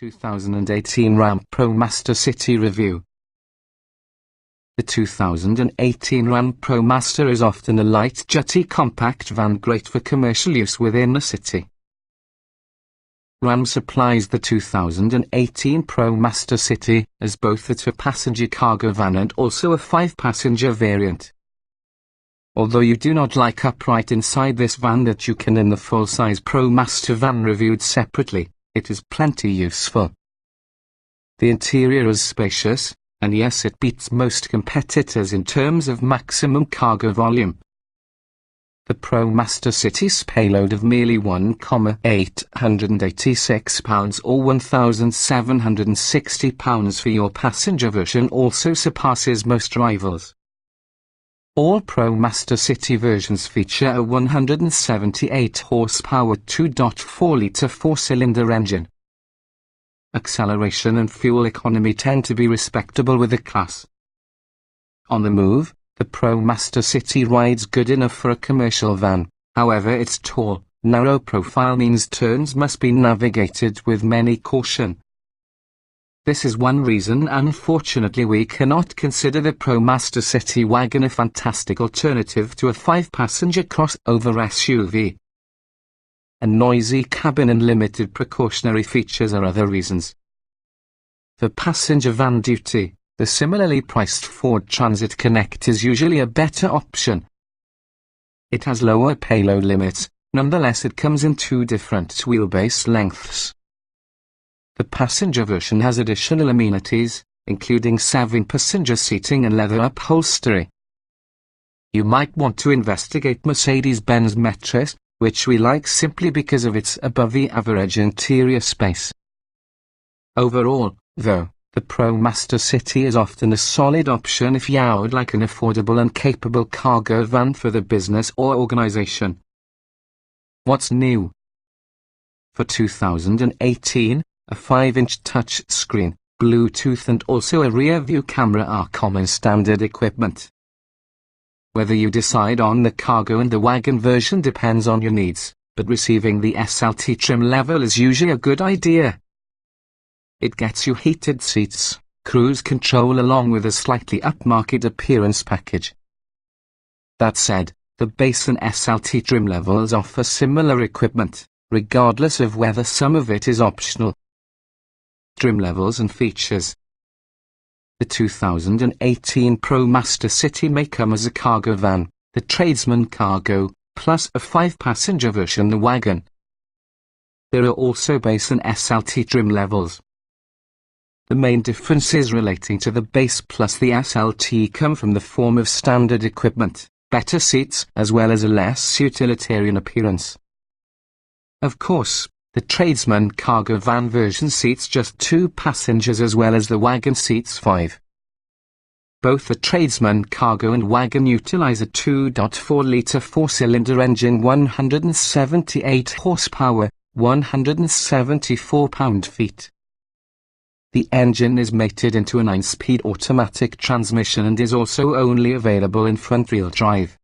2018 Ram ProMaster City Review. The 2018 Ram ProMaster is often a light, jutty compact van great for commercial use within a city. Ram supplies the 2018 ProMaster City as both a 2-passenger cargo van and also a 5-passenger variant. Although you do not like upright inside this van that you can in the full-size ProMaster van reviewed separately, it is plenty useful. The interior is spacious, and yes, it beats most competitors in terms of maximum cargo volume. The ProMaster City's payload of merely 1,886 pounds or £1,760 for your passenger version also surpasses most rivals. All ProMaster City versions feature a 178 horsepower 2.4-litre 4-cylinder engine. Acceleration and fuel economy tend to be respectable with the class. On the move, the ProMaster City rides good enough for a commercial van, however its tall, narrow profile means turns must be navigated with many caution. This is one reason unfortunately we cannot consider the ProMaster City wagon a fantastic alternative to a 5-passenger crossover SUV. A noisy cabin and limited precautionary features are other reasons. For passenger van duty, the similarly priced Ford Transit Connect is usually a better option. It has lower payload limits, nonetheless it comes in 2 different wheelbase lengths. The passenger version has additional amenities, including 7-passenger seating and leather upholstery. You might want to investigate Mercedes-Benz Metris, which we like simply because of its above-the-average interior space. Overall, though, the ProMaster City is often a solid option if you would like an affordable and capable cargo van for the business or organization. What's new? For 2018, a 5-inch touchscreen, Bluetooth and also a rear-view camera are common standard equipment. Whether you decide on the cargo and the wagon version depends on your needs, but receiving the SLT trim level is usually a good idea. It gets you heated seats, cruise control along with a slightly upmarket appearance package. That said, the base and SLT trim levels offer similar equipment, regardless of whether some of it is optional. Trim levels and features. The 2018 ProMaster City may come as a cargo van, the Tradesman Cargo, plus a 5-passenger version, the wagon. There are also base and SLT trim levels. The main differences relating to the base plus the SLT come from the form of standard equipment, better seats, as well as a less utilitarian appearance. Of course, the Tradesman Cargo van version seats just 2 passengers as well as the wagon seats 5. Both the Tradesman Cargo and wagon utilize a 2.4-litre 4-cylinder engine, 178 horsepower, 174 pound-feet. The engine is mated into a 9-speed automatic transmission and is also only available in front-wheel drive.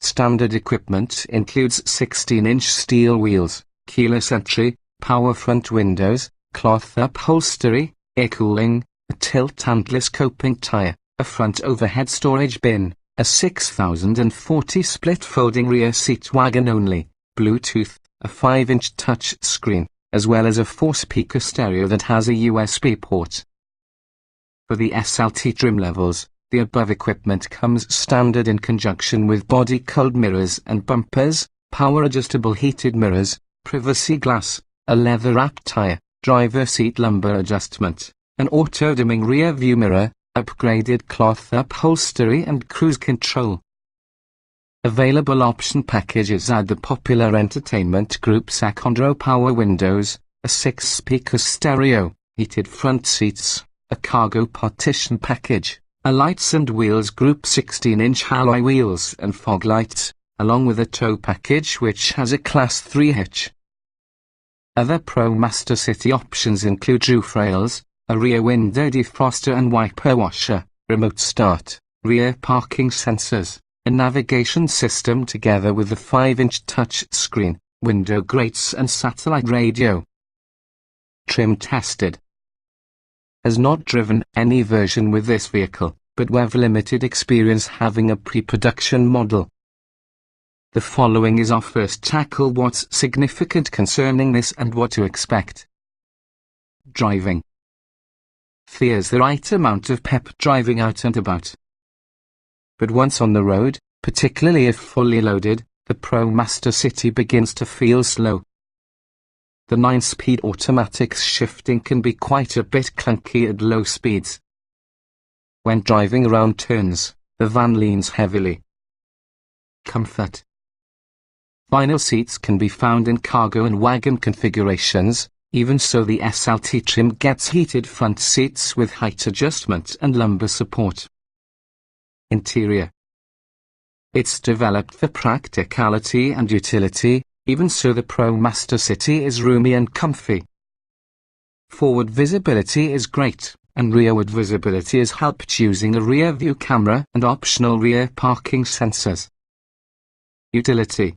Standard equipment includes 16-inch steel wheels, keyless entry, power front windows, cloth upholstery, air cooling, a tilt and telescoping tyre, a front overhead storage bin, a 6040 split folding rear seat wagon only, Bluetooth, a 5-inch touch screen, as well as a 4-speaker stereo that has a USB port. For the SLT trim levels, the above equipment comes standard in conjunction with body-cooled mirrors and bumpers, power-adjustable heated mirrors, privacy glass, a leather-wrapped tyre, driver seat lumbar adjustment, an auto-dimming rear-view mirror, upgraded cloth upholstery and cruise control. Available option packages add the popular entertainment group Secondro power windows, a 6-speaker stereo, heated front seats, a cargo partition package, a lights and wheels group 16-inch alloy wheels and fog lights, along with a tow package which has a Class 3 hitch. Other ProMaster City options include roof rails, a rear window defroster and wiper washer, remote start, rear parking sensors, a navigation system together with a 5-inch touch screen, window grates and satellite radio. trim tested. Has not driven any version with this vehicle, but we've limited experience having a pre-production model. The following is our first tackle what's significant concerning this and what to expect. Driving. There's the right amount of pep driving out and about. But once on the road, particularly if fully loaded, the ProMaster City begins to feel slow. The 9-speed automatic shifting can be quite a bit clunky at low speeds. When driving around turns, the van leans heavily. Comfort. Vinyl seats can be found in cargo and wagon configurations. Even so, the SLT trim gets heated front seats with height adjustment and lumbar support. Interior. It's developed for practicality and utility. Even so, the ProMaster City is roomy and comfy. Forward visibility is great, and rearward visibility is helped using a rear view camera and optional rear parking sensors. Utility.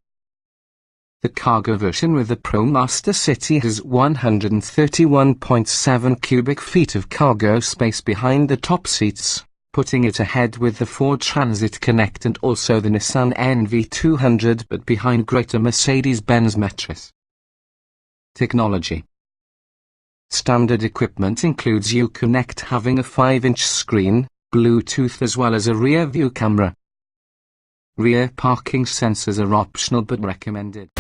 The cargo version with the ProMaster City has 131.7 cubic feet of cargo space behind the top seats, putting it ahead with the Ford Transit Connect and also the Nissan NV200, but behind greater Mercedes-Benz Metris. Technology. Standard equipment includes Uconnect having a 5-inch screen, Bluetooth as well as a rear view camera. Rear parking sensors are optional but recommended.